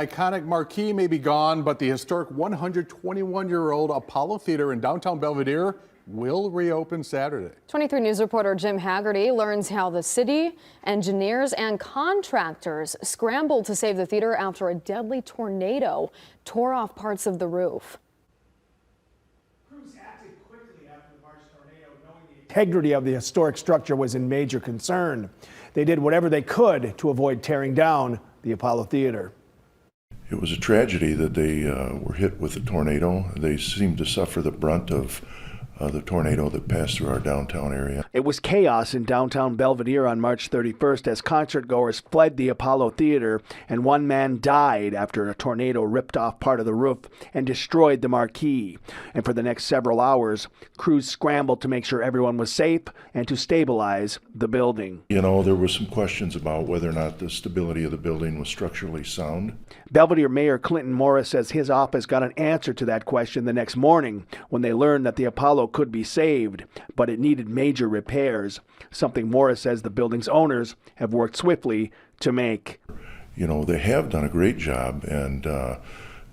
Iconic marquee may be gone, but the historic 121-year-old Apollo Theater in downtown Belvidere will reopen Saturday. 23 News reporter Jim Haggerty learns how the city, engineers, and contractors scrambled to save the theater after a deadly tornado tore off parts of the roof. Crews acted quickly after the March tornado, knowing the integrity of the historic structure was in major concern. They did whatever they could to avoid tearing down the Apollo Theater. It was a tragedy that they were hit with the tornado. They seemed to suffer the brunt of the tornado that passed through our downtown area. It was chaos in downtown Belvidere on March 31st as concertgoers fled the Apollo Theater, and one man died after a tornado ripped off part of the roof and destroyed the marquee. And for the next several hours, crews scrambled to make sure everyone was safe and to stabilize the building. You know, there were some questions about whether or not the stability of the building was structurally sound. Belvidere Mayor Clinton Morris says his office got an answer to that question the next morning when they learned that the Apollo could be saved, but it needed major repairs, something Morris says the building's owners have worked swiftly to make. You know, they have done a great job and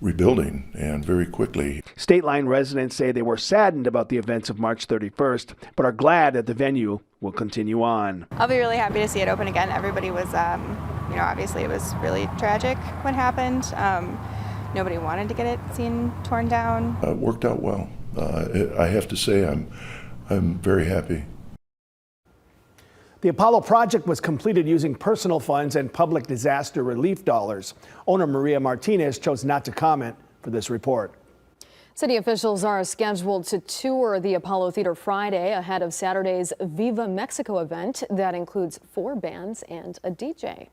rebuilding, and very quickly. State Line residents say they were saddened about the events of March 31st, but are glad that the venue will continue on. I'll be really happy to see it open again. Everybody was, obviously it was really tragic what happened. Nobody wanted to get it seen torn down. It worked out well. I have to say I'm very happy. The Apollo project was completed using personal funds and public disaster relief dollars. Owner Maria Martinez chose not to comment for this report. City officials are scheduled to tour the Apollo Theater Friday ahead of Saturday's Viva Mexico event that includes 4 bands and a DJ.